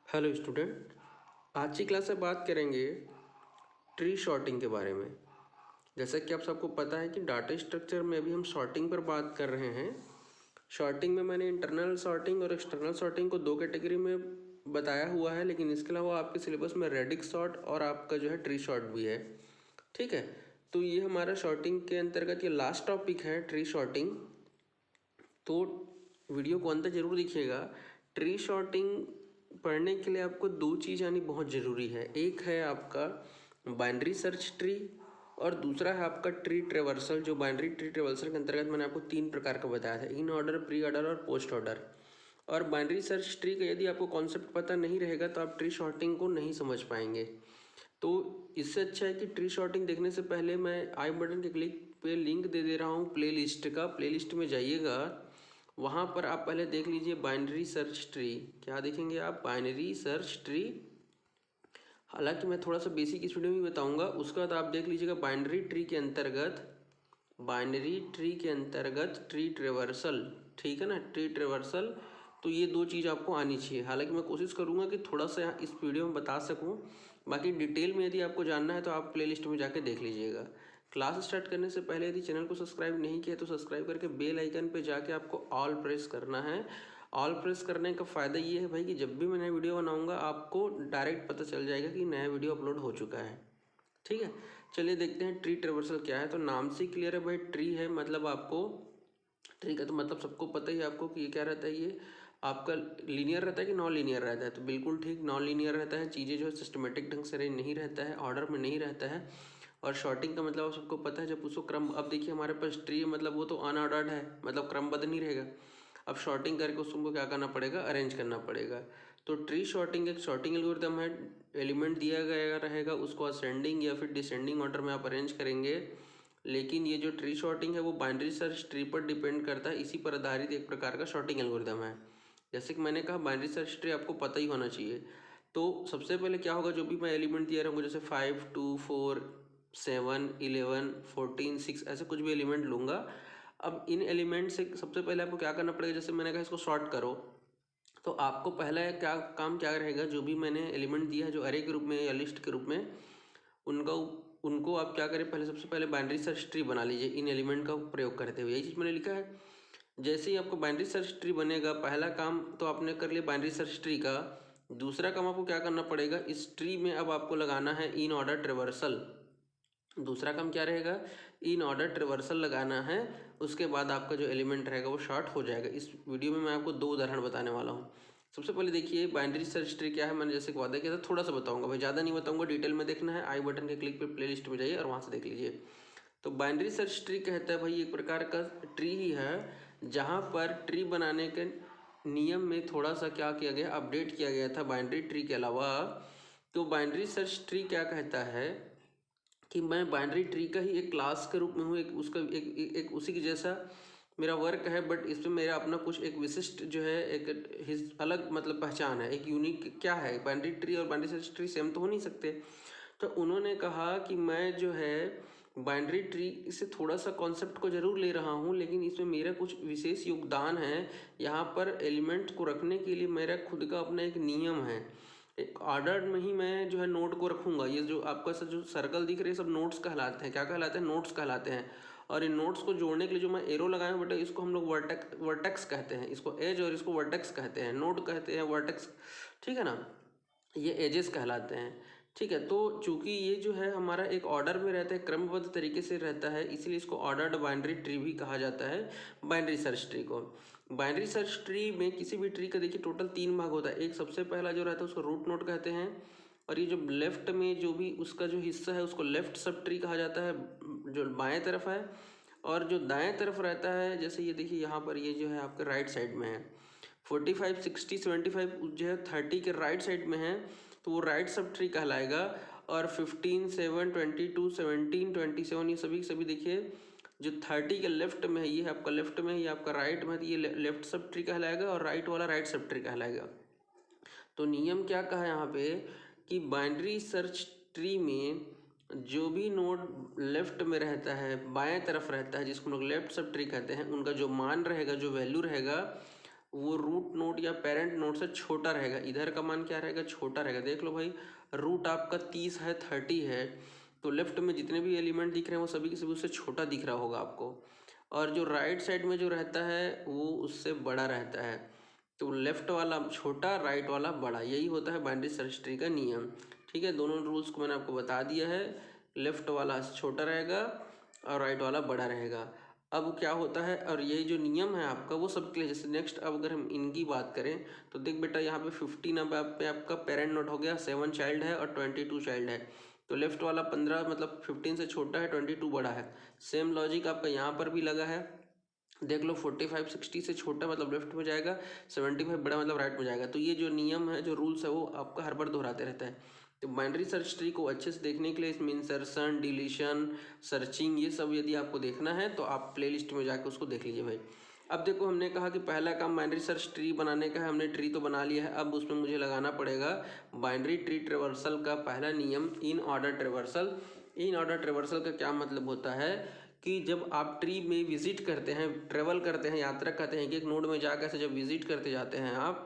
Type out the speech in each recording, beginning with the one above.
Hello student, आज की class में बात करेंगे ट्री शॉर्टिंग के बारे में। जैसा कि आप सबको पता है कि डाटा स्ट्रक्चर में अभी हम शॉर्टिंग पर बात कर रहे हैं। शॉर्टिंग में मैंने इंटरनल शॉर्टिंग और एक्सटर्नल शॉर्टिंग को दो कैटेगरी में बताया हुआ है, लेकिन इसके अलावा आपके सिलेबस में रेडिक्स शॉर्ट और आपका जो है ट्री शॉर्ट भी है। ठीक है, तो ये हमारा शॉर्टिंग के अंतर्गत ये लास्ट टॉपिक है, ट्री शॉर्टिंग। तो वीडियो को अंत जरूर देखिएगा। ट्री शॉर्टिंग पढ़ने के लिए आपको दो चीज़ आनी बहुत ज़रूरी है। एक है आपका बाइनरी सर्च ट्री और दूसरा है आपका ट्री ट्रेवर्सल। जो बाइनरी ट्री ट्रेवर्सल के अंतर्गत मैंने आपको तीन प्रकार का बताया था, इन ऑर्डर, प्री ऑर्डर और पोस्ट ऑर्डर। और बाइनरी सर्च ट्री का यदि आपको कॉन्सेप्ट पता नहीं रहेगा तो आप ट्री शॉर्टिंग को नहीं समझ पाएंगे। तो इससे अच्छा है कि ट्री शॉर्टिंग देखने से पहले मैं आई बटन के क्लिक पे लिंक दे रहा हूँ प्ले लिस्ट का। प्ले लिस्ट में जाइएगा, वहाँ पर आप पहले देख लीजिए बाइनरी सर्च ट्री। क्या देखेंगे आप? Binary search tree. हालांकि मैं थोड़ा सा बेसिक इस वीडियो में बताऊँगा। उसके बाद आप देख लीजिएगा बाइनरी ट्री के अंतर्गत, बाइनरी ट्री के अंतर्गत ट्री ट्रेवर्सल। ठीक है ना, ट्री ट्रेवर्सल। तो ये दो चीज़ आपको आनी चाहिए। हालांकि मैं कोशिश करूँगा कि थोड़ा सा इस वीडियो में बता सकूँ। बाकी डिटेल में यदि आपको जानना है तो आप प्लेलिस्ट में जाके देख लीजिएगा। क्लास स्टार्ट करने से पहले यदि चैनल को सब्सक्राइब नहीं किया तो सब्सक्राइब करके बेल आइकन पे जाके आपको ऑल प्रेस करना है। ऑल प्रेस करने का फ़ायदा ये है भाई कि जब भी मैं नया वीडियो बनाऊँगा आपको डायरेक्ट पता चल जाएगा कि नया वीडियो अपलोड हो चुका है। ठीक है, चलिए देखते हैं ट्री ट्रेवर्सल क्या है। तो नाम से क्लियर है भाई, ट्री है मतलब आपको, ट्री का तो मतलब सबको पता ही आपको कि ये क्या रहता है। ये आपका लीनियर रहता है कि नॉन लीनियर रहता है? तो बिल्कुल ठीक, नॉन लीनियर रहता है। चीज़ें जो है सिस्टमेटिक ढंग से अरेंज नहीं रहता है, ऑर्डर में नहीं रहता है। और शॉर्टिंग का मतलब आप सबको पता है, जब उसको क्रम, अब देखिए हमारे पास ट्री है मतलब वो तो अनऑर्डर्ड है, मतलब क्रमबद्ध नहीं रहेगा। अब शॉर्टिंग करके उसको क्या करना पड़ेगा? अरेंज करना पड़ेगा। तो ट्री शॉर्टिंग एक शॉर्टिंग एल्गोरिथम है। एलिमेंट दिया गया रहेगा, उसको असेंडिंग या फिर डिसेंडिंग ऑर्डर में आप अरेंज करेंगे। लेकिन ये जो ट्री शॉर्टिंग है वो बाइनरी सर्च ट्री पर डिपेंड करता है। इसी पर आधारित एक प्रकार का शॉर्टिंग एल्गोरिथम है। जैसे कि मैंने कहा बाइनरी सर्च ट्री आपको पता ही होना चाहिए। तो सबसे पहले क्या होगा, जो भी मैं एलिमेंट दिया रहूँगा, जैसे 5, 2, 4, 7, 11, 14, 6, ऐसे कुछ भी एलिमेंट लूँगा। अब इन एलिमेंट से सबसे पहले आपको क्या करना पड़ेगा, जैसे मैंने कहा इसको सॉर्ट करो। तो आपको पहला क्या रहेगा, जो भी मैंने एलिमेंट दिया है जो अरे के रूप में या लिस्ट के रूप में, उनका उनको आप क्या करें, पहले सबसे पहले बाइनरी सर्च ट्री बना लीजिए इन एलिमेंट का प्रयोग करते हुए। यही चीज़ मैंने लिखा है। जैसे ही आपको बाइनरी सर्च ट्री बनेगा, पहला काम तो आपने कर लिया बाइनरी सर्च ट्री का। दूसरा काम आपको क्या करना पड़ेगा, इस ट्री में अब आपको लगाना है इन ऑर्डर ट्रेवर्सल। दूसरा काम क्या रहेगा, इन ऑर्डर ट्रेवर्सल लगाना है। उसके बाद आपका जो एलिमेंट रहेगा वो शॉर्ट हो जाएगा। इस वीडियो में मैं आपको दो उदाहरण बताने वाला हूँ। सबसे पहले देखिए बाइनरी सर्च ट्री क्या है, मैंने जैसे कि वादा किया था थोड़ा सा बताऊंगा भाई, ज़्यादा नहीं बताऊंगा। डिटेल में देखना है आई बटन के क्लिक पे प्लेलिस्ट में जाइए और वहाँ से देख लीजिए। तो बाइनरी सर्च ट्री कहता है भाई एक प्रकार का ट्री ही है जहाँ पर ट्री बनाने के नियम में थोड़ा सा क्या किया गया, अपडेट किया गया था बाइनरी ट्री के अलावा। तो बाइनरी सर्च ट्री क्या कहता है कि मैं बाइनरी ट्री का ही एक क्लास के रूप में हूँ, एक उसका एक उसी की जैसा मेरा वर्क है। बट इसमें मेरा अपना कुछ एक विशिष्ट जो है एक अलग मतलब पहचान है, एक यूनिक क्या है। बाइनरी ट्री और बाइनरी सर्च ट्री सेम तो हो नहीं सकते। तो उन्होंने कहा कि मैं जो है बाइनरी ट्री से थोड़ा सा कॉन्सेप्ट को ज़रूर ले रहा हूँ, लेकिन इसमें मेरा कुछ विशेष योगदान है। यहाँ पर एलिमेंट को रखने के लिए मेरा खुद का अपना एक नियम है। एक ऑर्डर में ही मैं जो है नोट को रखूँगा। ये जो आपका जो सर्कल दिख रहे हैं सब नोट्स कहलाते हैं। क्या कहलाते हैं? नोट्स कहलाते हैं। और इन नोट्स को जोड़ने के लिए जो मैं एरो लगाया हूँ बेटा, इसको हम लोग वर्टेक्स कहते हैं। इसको एज और इसको वर्टेक्स कहते हैं, नोड कहते हैं, वर्टेक्स। ठीक है ना, ये एजेस कहलाते हैं। ठीक है, तो चूंकि ये जो है हमारा एक ऑर्डर में रहता है, क्रमबद्ध तरीके से रहता है, इसलिए इसको ऑर्डर्ड बाइनरी ट्री भी कहा जाता है, बाइनरी सर्च ट्री को। बाइनरी सर्च ट्री में किसी भी ट्री का देखिए टोटल 3 भाग होता है। एक सबसे पहला जो रहता है उसको रूट नोड कहते हैं, और ये जो लेफ्ट में जो भी उसका जो हिस्सा है उसको लेफ्ट सब ट्री कहा जाता है, जो बाएं तरफ है। और जो दाएं तरफ रहता है, जैसे ये देखिए यहाँ पर ये जो है आपके राइट साइड में है, 45, 60, 75 जो है 30 के राइट साइड में है, तो वो राइट सब ट्री कहलाएगा। और 15, 7, 22, 17, 27 ये सभी देखिए जो 30 के लेफ्ट में है, ये है आपका लेफ्ट में है, ये आपका राइट में है, तो ये लेफ्ट सब ट्री कहलाएगा और राइट वाला राइट सब ट्री कहलाएगा। तो नियम क्या कहा यहाँ पे कि बाइनरी सर्च ट्री में जो भी नोड लेफ्ट में रहता है, बाएं तरफ रहता है, जिसको हम लोग लेफ्ट सब ट्री कहते हैं, उनका जो मान रहेगा, जो वैल्यू रहेगा, वो रूट नोड या पेरेंट नोड से छोटा रहेगा। इधर का मान क्या रहेगा, छोटा रहेगा। देख लो भाई, रूट आपका 30 है, 30 है, तो लेफ्ट में जितने भी एलिमेंट दिख रहे हैं वो सभी के सभी उससे छोटा दिख रहा होगा आपको। और जो राइट साइड में जो रहता है वो उससे बड़ा रहता है। तो लेफ्ट वाला छोटा, राइट वाला बड़ा, यही होता है बाइनरी सर्च ट्री का नियम। ठीक है, दोनों रूल्स को मैंने आपको बता दिया है। लेफ्ट वाला छोटा रहेगा और राइट वाला बड़ा रहेगा। अब क्या होता है, और ये जो नियम है आपका वो सबके लिए। जैसे नेक्स्ट अब अगर हम इनकी बात करें तो देख बेटा, यहाँ पे 15 अब आप पे आपका पेरेंट नोड हो गया, 7 चाइल्ड है और 22 चाइल्ड है। तो लेफ्ट वाला 15 मतलब 15 से छोटा है, 22 बड़ा है। सेम लॉजिक आपका यहाँ पर भी लगा है। देख लो 45 60 से छोटा मतलब लेफ्ट में जाएगा, 75 बड़ा मतलब राइट में जाएगा। तो ये जो नियम है, जो रूल्स है, वो आपका हर बार दोहराते रहता है। तो बाइनरी सर्च ट्री को अच्छे से देखने के लिए इसमें इंसर्शन, डिलीशन, सर्चिंग, ये सब यदि आपको देखना है तो आप प्लेलिस्ट में जाकर उसको देख लीजिए भाई। अब देखो, हमने कहा कि पहला काम बाइनरी सर्च ट्री बनाने का है। हमने ट्री तो बना लिया है, अब उसमें मुझे लगाना पड़ेगा बाइनरी ट्री ट्रेवर्सल का पहला नियम, in order traversal. In order traversal का क्या मतलब होता है कि जब आप ट्री में विजिट करते हैं, ट्रेवल करते हैं, यात्रा करते हैं, कि एक नोड में जाकर से जब विजिट करते जाते हैं आप,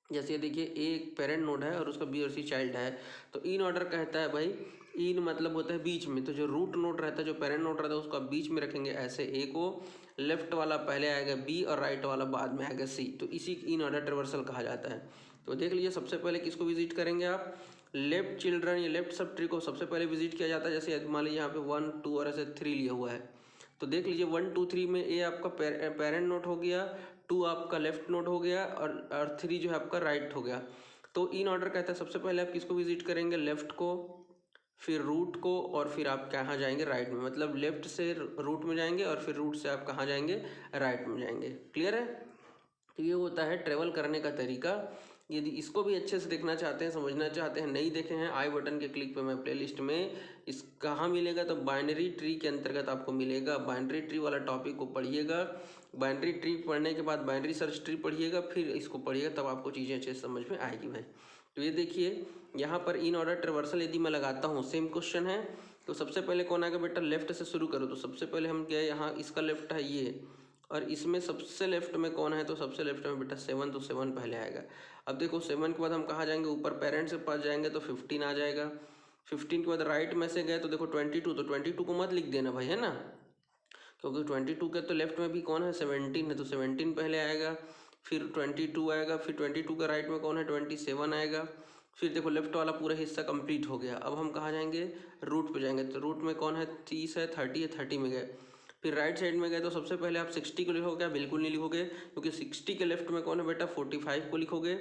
जैसे देखिए ए एक पेरेंट नोड है और उसका बी और सी चाइल्ड है, तो इन ऑर्डर कहता है भाई, इन मतलब होता है बीच में। तो जो रूट नोड रहता है, जो पेरेंट नोड रहता है, उसको आप बीच में रखेंगे ऐसे ए को, लेफ्ट वाला पहले आएगा बी और राइट वाला बाद में आएगा सी। तो इसी इन ऑर्डर ट्रेवर्सल कहा जाता है। तो देख लीजिए, सबसे पहले किसको विजिट करेंगे आप, लेफ्ट चिल्ड्रन या लेफ्ट सब ट्री को सबसे पहले विजिट किया जाता है। जैसे मान लीजिए यहाँ पे 1 2 और ऐसे 3 लिया हुआ है, तो देख लीजिए 1 2 3 में ए आपका पेरेंट नोड हो गया, 2 आपका लेफ्ट नोड हो गया और 3 जो है आपका राइट हो गया। तो इन ऑर्डर कहता है सबसे पहले आप किसको विजिट करेंगे, लेफ्ट को, फिर रूट को, और फिर आप कहाँ जाएंगे, राइट में। मतलब लेफ्ट से रूट में जाएंगे और फिर रूट से आप कहाँ जाएंगे, राइट में जाएंगे। क्लियर है। तो ये होता है ट्रेवल करने का तरीका। यदि इसको भी अच्छे से देखना चाहते हैं, समझना चाहते हैं, नहीं देखे हैं, आई बटन के क्लिक पे मैं प्लेलिस्ट में इस कहाँ मिलेगा, तो बाइनरी ट्री के अंतर्गत आपको मिलेगा। बाइनरी ट्री वाला टॉपिक को पढ़िएगा। बाइनरी ट्री पढ़ने के बाद बाइनरी सर्च ट्री पढ़िएगा, फिर इसको पढ़िएगा, तब आपको चीज़ें अच्छे से समझ में आएगी भाई। तो ये देखिए, यहाँ पर इन ऑर्डर ट्रेवर्सल यदि मैं लगाता हूँ, सेम क्वेश्चन है, तो सबसे पहले कौन आएगा बेटा, लेफ्ट से शुरू करो। तो सबसे पहले हम गए यहाँ, इसका लेफ्ट है ये, और इसमें सबसे लेफ्ट में कौन है, तो सबसे लेफ्ट में बेटा 7, तो 7 पहले आएगा। अब देखो 7 के बाद हम कहाँ जाएंगे, ऊपर पेरेंट्स के पास जाएंगे तो 15 आ जाएगा। 15 के बाद राइट में से गए तो देखो 22, तो 22 को मत लिख देना भाई, है ना, क्योंकि 22 के तो लेफ्ट में भी कौन है, 17 है, तो 17 पहले आएगा, फिर 22 आएगा, फिर 22 का राइट में कौन है, 27 आएगा। फिर देखो लेफ्ट वाला पूरा हिस्सा कंप्लीट हो गया। अब हम कहाँ जाएंगे, रूट पे जाएंगे। तो रूट में कौन है, 30 है, 30 है, 30 में गए। फिर राइट साइड में गए तो सबसे पहले आप 60 को लिखोगे क्या, बिल्कुल नहीं लिखोगे, क्योंकि 60 के लेफ्ट में कौन है बेटा, 45 को लिखोगे,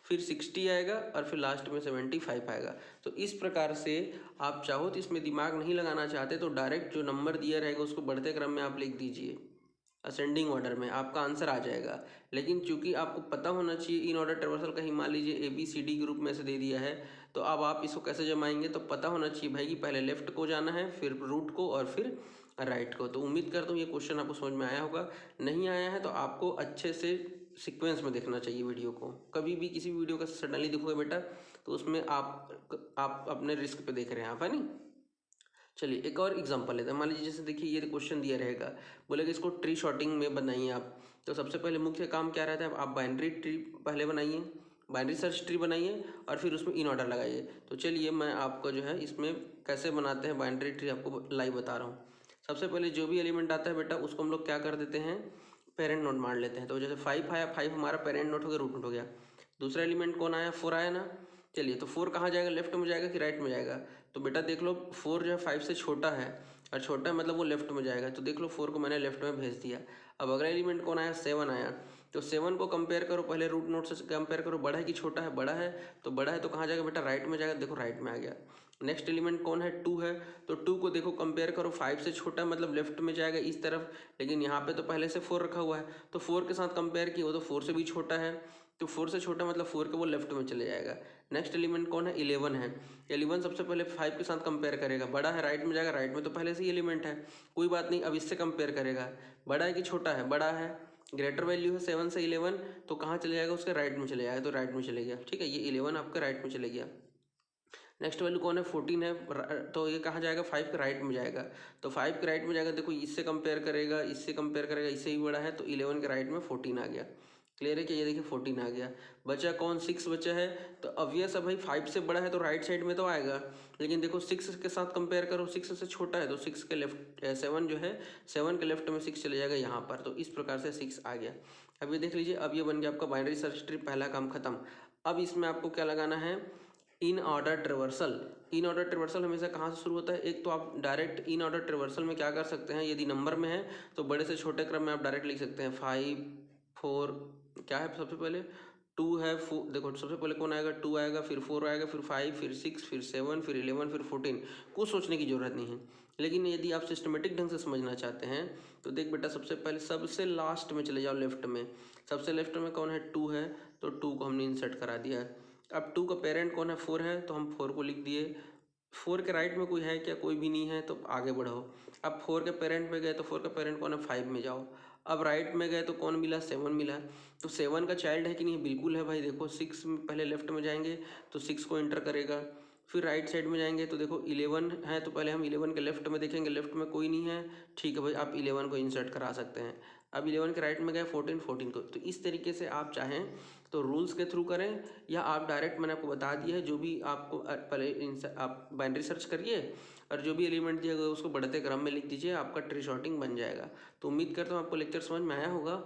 फिर 60 आएगा और फिर लास्ट में 75 आएगा। तो इस प्रकार से आप चाहो तो इसमें दिमाग नहीं लगाना चाहते तो डायरेक्ट जो नंबर दिया रहेगा उसको बढ़ते क्रम में आप लिख दीजिए, असेंडिंग ऑर्डर में, आपका आंसर आ जाएगा। लेकिन चूंकि आपको पता होना चाहिए इन ऑर्डर ट्रेवर्सल कहीं मान लीजिए ABCD ग्रुप में से दे दिया है, तो अब आप इसको कैसे जमाएंगे, तो पता होना चाहिए भाई कि पहले लेफ्ट को जाना है, फिर रूट को, और फिर राइट को। तो उम्मीद करता हूँ ये क्वेश्चन आपको समझ में आया होगा। नहीं आया है तो आपको अच्छे से सीक्वेंस में देखना चाहिए वीडियो को। कभी भी किसी भी वीडियो का सडनली देखोगे बेटा तो उसमें आप अपने रिस्क पे देख रहे हैं आप, है नहीं। चलिए एक और एग्जांपल लेते हैं। मान लीजिए जैसे देखिए ये क्वेश्चन दिया रहेगा, बोलेगा इसको ट्री शॉर्टिंग में बनाइए आप। तो सबसे पहले मुख्य काम क्या रहता है, आप बाइनरी ट्री पहले बनाइए, बाइनरी सर्च ट्री बनाइए और फिर उसमें इन ऑर्डर लगाइए। तो चलिए मैं आपको जो है इसमें कैसे बनाते हैं बाइनरी ट्री आपको लाइव बता रहा हूँ। सबसे पहले जो भी एलिमेंट आता है बेटा उसको हम लोग क्या कर देते हैं, पेरेंट नोड मान लेते हैं। तो जैसे 5 आया, 5 हमारा पेरेंट नोड हो गया, रूट नोड हो गया। दूसरा एलिमेंट कौन आया, 4 आया ना। चलिए तो 4 कहाँ जाएगा, लेफ्ट में जाएगा कि राइट में जाएगा, तो बेटा देख लो 4 जो है 5 से छोटा है, और छोटा है मतलब वो लेफ्ट में जाएगा। तो देख लो 4 को मैंने लेफ्ट में भेज दिया। अब अगला एलिमेंट कौन आया, 7 आया। तो 7 को कंपेयर करो, पहले रूट नोड से कंपेयर करो, बड़ा है कि छोटा है, बड़ा है। तो बड़ा है तो कहाँ जाएगा बेटा, राइट में जाएगा। देखो राइट में आ गया। नेक्स्ट एलिमेंट कौन है, 2 है। तो 2 को देखो कंपेयर करो, 5 से छोटा है मतलब लेफ्ट में जाएगा इस तरफ, लेकिन यहाँ पे तो पहले से 4 रखा हुआ है, तो 4 के साथ कंपेयर किया वो तो 4 से भी छोटा है। तो 4 से छोटा मतलब 4 के वो लेफ्ट में चले जाएगा। नेक्स्ट एलिमेंट कौन है, 11 है। 11 सबसे पहले 5 के साथ कंपेयर करेगा, बड़ा है राइट में जाएगा, राइट में तो पहले से ही एलिमेंट है, कोई बात नहीं, अब इससे कंपेयर करेगा, बड़ा है कि छोटा है, बड़ा है, ग्रेटर वैल्यू है 7 से 11, तो कहाँ चले जाएगा, उसके राइट में चले जाएगा, तो राइट में चले गया। ठीक है, ये 11 आपका राइट में चले गया। नेक्स्ट वैल्यू कौन है, 14 है, तो ये कहाँ जाएगा, 5 के राइट में जाएगा। तो 5 के राइट में जाएगा, देखो इससे कंपेयर करेगा, इससे कंपेयर करेगा, इससे ही बड़ा है, तो 11 के राइट में 14 आ गया। क्लियर है कि ये देखिए 14 आ गया। बचा कौन? 6 बचा है। तो ऑब्वियस है भाई 5 से बड़ा है तो राइट साइड में तो आएगा, लेकिन देखो 6 के साथ कंपेयर करो, 6 से छोटा है तो 6 के लेफ्ट 7 जो है 7 के लेफ्ट में 6 चले जाएगा यहाँ पर, तो इस प्रकार से 6 आ गया। अब ये देख लीजिए, अब ये बन गया आपका बाइनरी सर्च ट्री, पहला काम खत्म। अब इसमें आपको क्या लगाना है? In order ट्रिवर्सल। इन ऑर्डर ट्रिवर्सल हमेशा कहाँ से शुरू होता है? एक तो आप डायरेक्ट इन ऑर्डर ट्रिवर्सल में क्या कर सकते हैं, यदि नंबर में है तो बड़े से छोटे क्रम में आप डायरेक्ट लिख सकते हैं। 5 4 क्या है सबसे पहले? 2 है। 4 देखो सबसे पहले कौन आएगा? 2 आएगा, फिर 4 आएगा, फिर 5, फिर 6, फिर 7, फिर 11, फिर 14। कुछ सोचने की जरूरत नहीं है। लेकिन यदि आप सिस्टमेटिक ढंग से समझना चाहते हैं तो देख बेटा, सबसे पहले सबसे लास्ट में चले जाओ, लेफ्ट में। सबसे लेफ्ट में कौन है? 2 है, तो 2 को हमने इंसर्ट करा दिया है। अब 2 का पेरेंट कौन है? 4 है, तो हम 4 को लिख दिए। 4 के राइट में कोई है क्या? कोई भी नहीं है, तो आगे बढ़ो। अब 4 के पेरेंट में गए तो 4 का पेरेंट कौन है? 5 में जाओ। अब राइट में गए तो कौन मिला? 7 मिला। तो 7 का चाइल्ड है कि नहीं? बिल्कुल है भाई। देखो 6 में पहले लेफ्ट में जाएंगे तो 6 को एंटर करेगा, फिर राइट साइड में जाएंगे तो देखो 11 है, तो पहले हम 11 के लेफ्ट में देखेंगे, लेफ्ट में कोई नहीं है, ठीक है भाई, आप 11 को इंसर्ट करा सकते हैं। अब 11 के राइट में गए 14, 14 को। तो इस तरीके से आप चाहें तो रूल्स के थ्रू करें, या आप डायरेक्ट, मैंने आपको बता दिया है, जो भी आपको पहले आप बाइनरी सर्च करिए और जो भी एलिमेंट दिया गया उसको बढ़ते क्रम में लिख दीजिए, आपका ट्री शॉर्टिंग बन जाएगा। तो उम्मीद करता हूँ आपको लेक्चर समझ में आया होगा।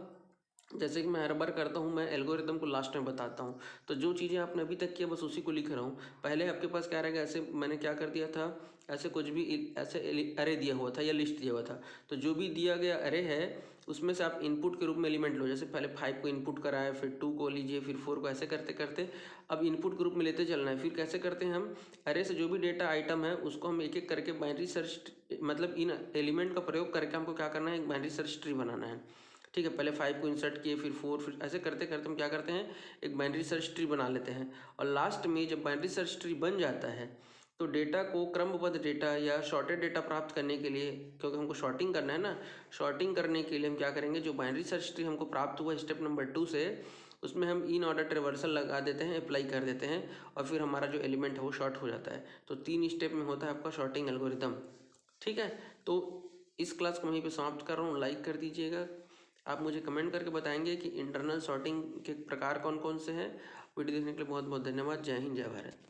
जैसे कि मैं हर बार करता हूँ, मैं एल्गोरिदम को लास्ट में बताता हूँ, तो जो चीज़ें आपने अभी तक किया बस उसी को लिख रहा हूँ। पहले आपके पास क्या रहेगा, ऐसे मैंने क्या कर दिया था, ऐसे कुछ भी ऐसे अरे दिया हुआ था या लिस्ट दिया हुआ था, तो जो भी दिया गया अरे है उसमें से आप इनपुट के रूप में एलिमेंट लो। जैसे पहले 5 को इनपुट कराया, फिर 2 को लीजिए, फिर 4 को, ऐसे करते करते अब इनपुट के रूप में लेते चलना है। फिर कैसे करते हैं हम? अरे से जो भी डेटा आइटम है उसको हम एक एक करके बाइनरी सर्च, मतलब इन एलिमेंट का प्रयोग करके हमको क्या करना है, एक बाइनरी सर्च ट्री बनाना है। ठीक है, पहले 5 को इंसर्ट किए, फिर 4, फिर ऐसे करते करते हम क्या करते हैं, एक बाइनरी सर्च ट्री बना लेते हैं। और लास्ट में जब बाइनरी सर्च ट्री बन जाता है तो डेटा को क्रमबद्ध डेटा या शॉर्टेड डेटा प्राप्त करने के लिए, क्योंकि हमको शॉर्टिंग करना है ना, शॉर्टिंग करने के लिए हम क्या करेंगे, जो बाइनरी सर्च ट्री हमको प्राप्त हुआ स्टेप नंबर 2 से, उसमें हम इन ऑर्डर ट्रिवर्सल लगा देते हैं, अप्लाई कर देते हैं, और फिर हमारा जो एलिमेंट है वो शॉर्ट हो जाता है। तो 3 स्टेप में होता है आपका शॉर्टिंग एल्गोरिदम। ठीक है, तो इस क्लास को वहीं पे समाप्त कर रहा हूँ। लाइक कर दीजिएगा। आप मुझे कमेंट करके बताएंगे कि इंटरनल शॉर्टिंग के प्रकार कौन कौन से हैं। वीडियो देखने के लिए बहुत बहुत धन्यवाद। जय हिंद, जय भारत।